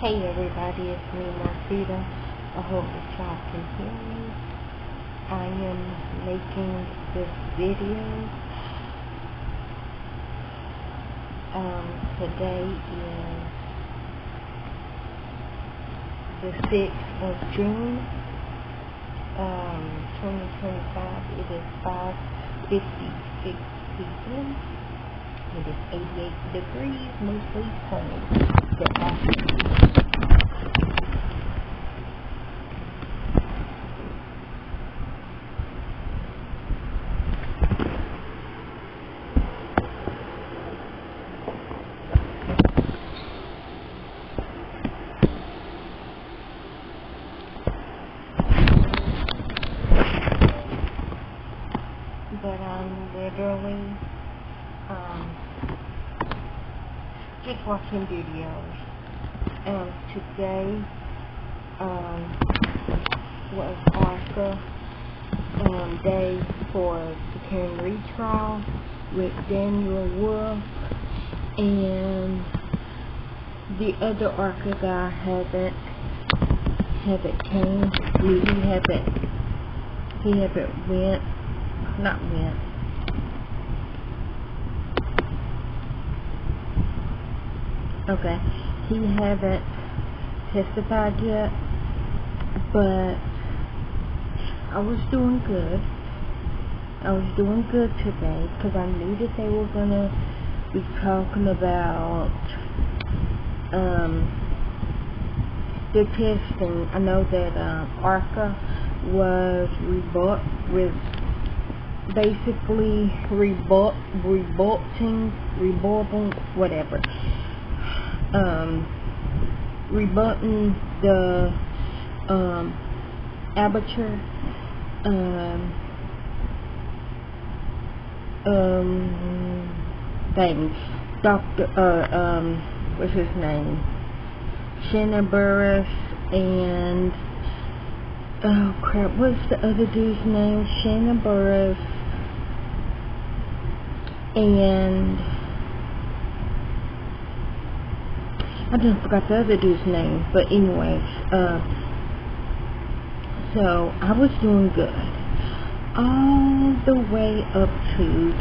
Hey everybody, it's me Marcita. I hope that y'all can hear me. I am making this video. Today is the 6th of June, 2025. It is 5:56 p.m. It is 88 degrees, mostly sunny. But I'm literally just watching videos. Today was ARCA day for the Karen retrial with Daniel Wolf, and the other ARCA guy haven't came. He haven't went. Okay, he haven't testified yet, but I was doing good. Today because I knew that they were gonna be talking about the testing. I know that ARCA was rebutting the Aperture thing. What's his name? Shannon Burris and oh crap, what's the other dude's name? Shannon Burris and I just forgot the other dude's name, but anyways, so I was doing good all the way up to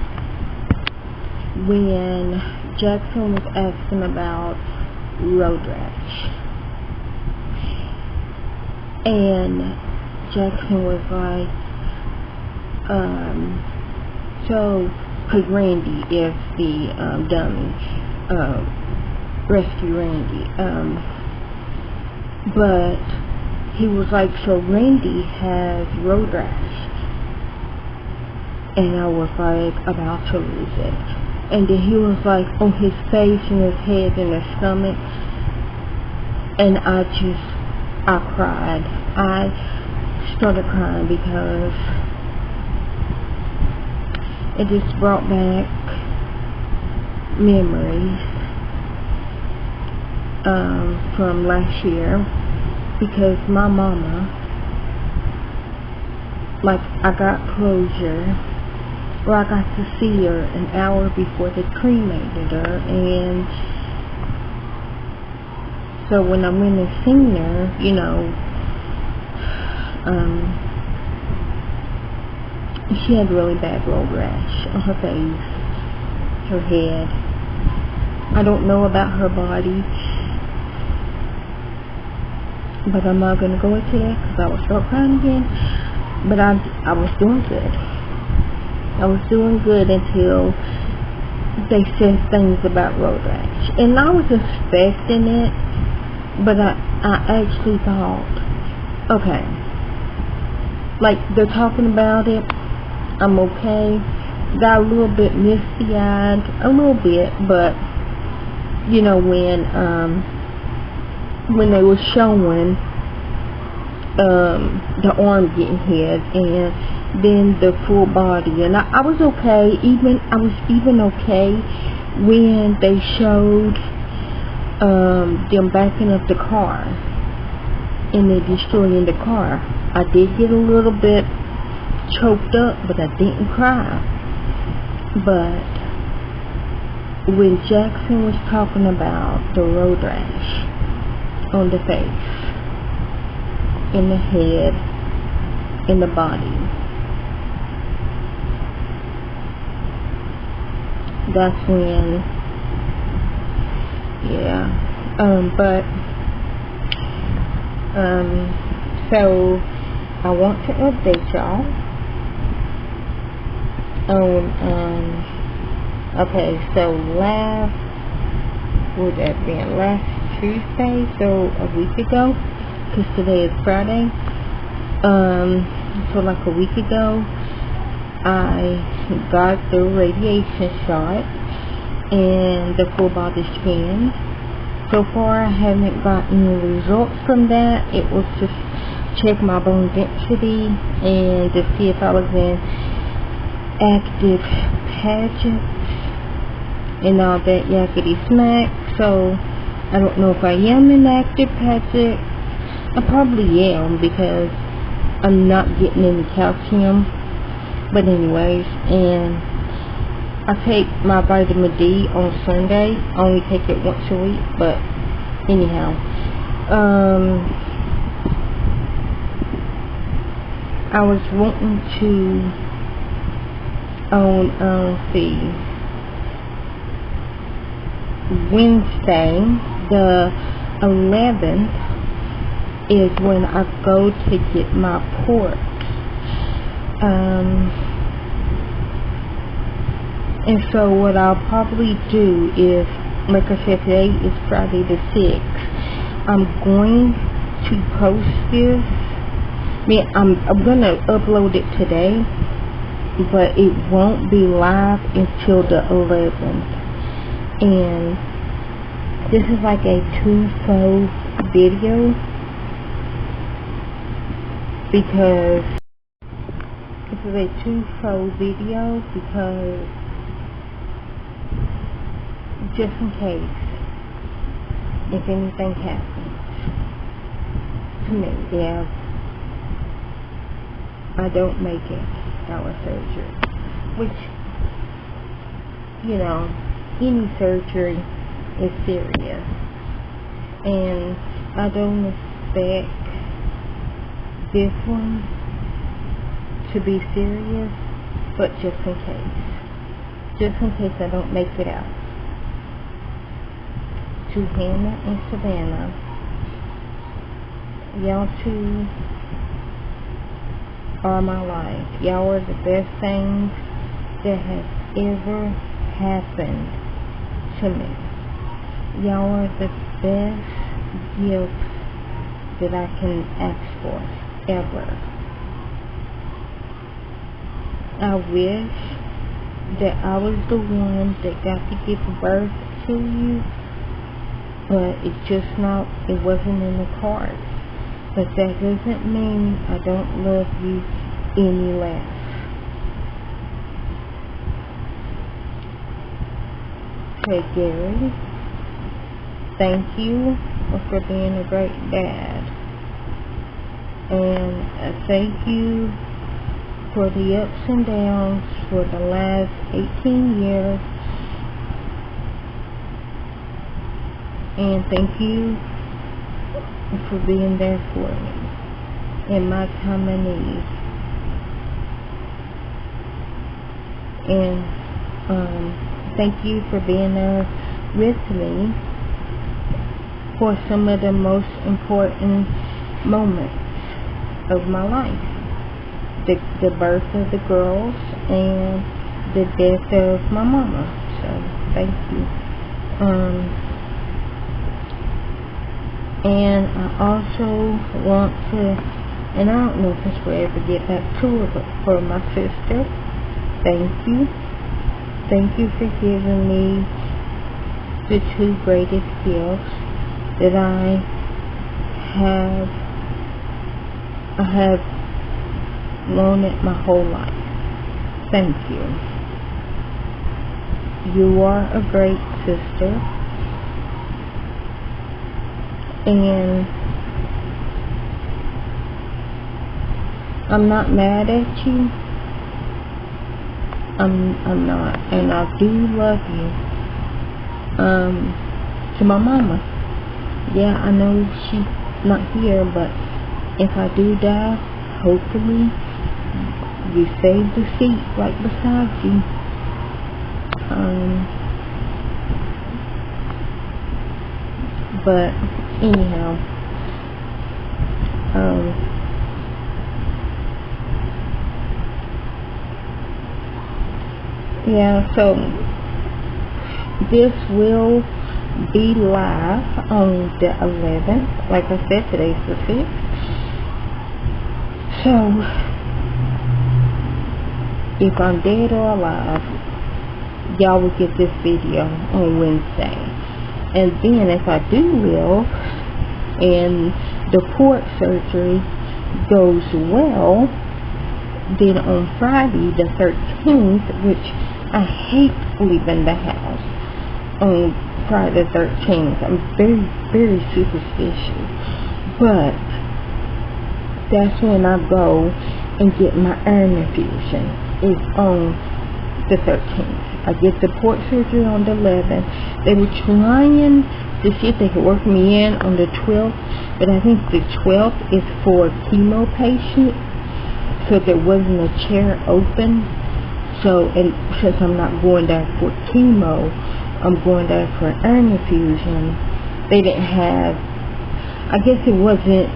when Jackson was asking about road rash, and Jackson was like, so, cause Randy is the dummy, rescue Randy, but he was like, so Randy has road rash, and I was like about to lose it, and then he was like on his face and his head and his stomach, and I cried. I started crying because it just brought back memories from last year, because my mama, like, I got closure, or I got to see her an hour before they cremated her, and so when I went and seen her, you know, she had really bad road rash on her face, her head. I don't know about her body, but I'm not gonna go into that because I will start crying again. But I was doing good. I was doing good until they said things about road rash, and I was expecting it, but I actually thought, okay, like, they're talking about it, I'm okay. Got a little bit misty-eyed, a little bit, but you know, when they were showing the arm getting hit and then the full body, and I was okay. I was even okay when they showed them backing up the car and they destroying the car. I did get a little bit choked up, but I didn't cry. But when Jackson was talking about the road rash, on the face, in the head, in the body. That's when, so I want to update y'all on, okay, so last Tuesday, so a week ago, because today is Friday, so like a week ago, I got the radiation shot and the full body scan. So far I haven't gotten the results from that. It was just check my bone density and to see if I was in active pageants and all that yakety smack. So I don't know if I am in active pageant. I probably am because I'm not getting any calcium. But anyways, and I take my vitamin D on Sunday. I only take it once a week, but anyhow, I was wanting to Wednesday, the 11th, is when I go to get my port. And so what I'll probably do is, like I said, today is Friday the 6th. I'm going to post this. I'm going to upload it today, but it won't be live until the 11th. And this is like a two-fold video because just in case if anything happens to me, I don't make it out of surgery, which, any surgery is serious, and I don't expect this one to be serious, but just in case I don't make it out. To Hannah and Savannah, y'all two are my life. Y'all are the best things that have ever happened to me. Y'all are the best gifts that I can ask for, ever. I wish that I was the one that got to give birth to you, but it wasn't in the cards. But that doesn't mean I don't love you any less. Okay, Gary, thank you for being a great dad. And thank you for the ups and downs for the last 18 years. And thank you for being there for me in my time of need. And thank you for being there with me for some of the most important moments of my life. The birth of the girls and the death of my mama. So thank you. And I also want to, and I don't know if this will ever get back to her, but for my sister, thank you. Thank you for giving me the two greatest gifts that I have wanted my whole life. Thank you. You are a great sister. And I'm not mad at you. I'm not, and I do love you. To my mama, Yeah, I know she's not here, but if I do die, hopefully you save the seat right beside you. But anyhow, yeah, so this will be live on the 11th. Like I said, today's the 5th. So if I'm dead or alive, y'all will get this video on Wednesday. And then if I do live and the port surgery goes well, then on Friday the 13th, which I hate leaving the house on Friday the 13th. I'm very, very superstitious. But that's when I go and get my iron infusion. It's on the 13th. I get the port surgery on the 11th. They were trying to see if they could work me in on the 12th, but I think the 12th is for chemo patients, so there wasn't a chair open. So, and since I'm not going there for chemo, I'm going there for iron infusion. They didn't have, I guess it wasn't,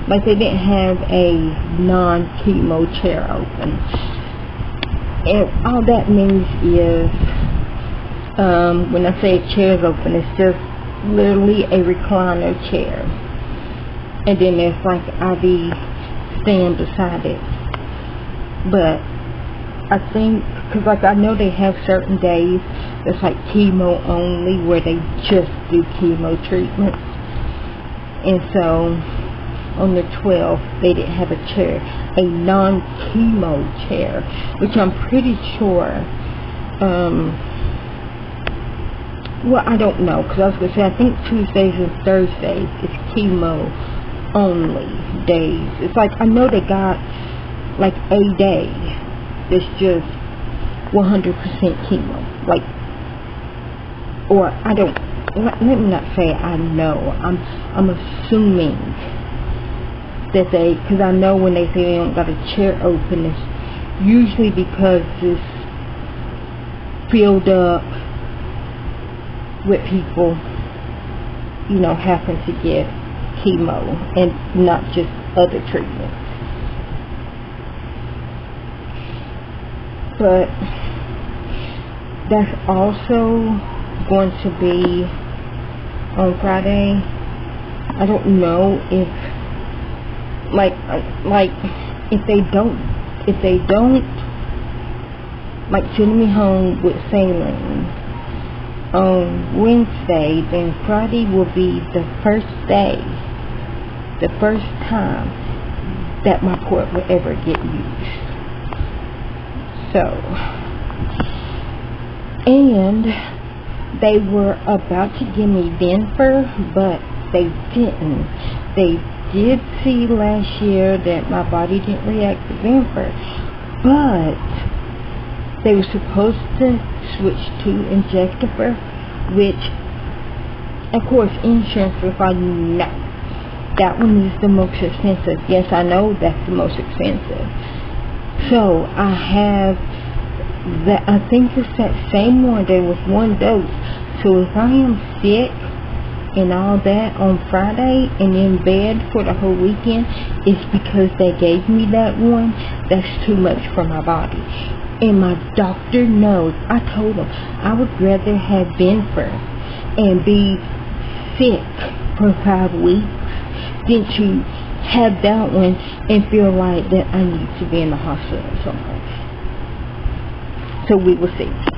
like they didn't have a non-chemo chair open. And all that means is, when I say a chair is open, it's just literally a recliner chair. And then there's like IV stand beside it. But I think, because like I know they have certain days that's like chemo only, where they just do chemo treatments. And so on the 12th, they didn't have a chair, a non-chemo chair, which I'm pretty sure, well, I don't know, because I was going to say, I think Tuesdays and Thursdays is chemo only days. It's like, I know they got like a day that's just 100% chemo, like, or I don't, let me not say I know, I'm assuming that they, because I know when they say they don't got a chair open, it's usually because it's filled up with people, you know, happen to get chemo and not just other treatments. But that's also going to be on Friday. I don't know if like if they don't like send me home with saline on Wednesday, then Friday will be the first day, the first time that my port will ever get used. So, and they were about to give me Denver, but they didn't. They did see last year that my body didn't react to Denver, but they were supposed to switch to Injectafer, which, of course, insurance was like, no, that one is the most expensive. Yes, I know that's the most expensive. So I have that, I think it's that same one. There was one dose. So if I am sick and all that on Friday and in bed for the whole weekend, it's because they gave me that one. That's too much for my body. And my doctor knows. I told him I would rather have Benfer and be sick for 5 weeks than to have that one and feel like that I need to be in the hospital somewhere. So we will see.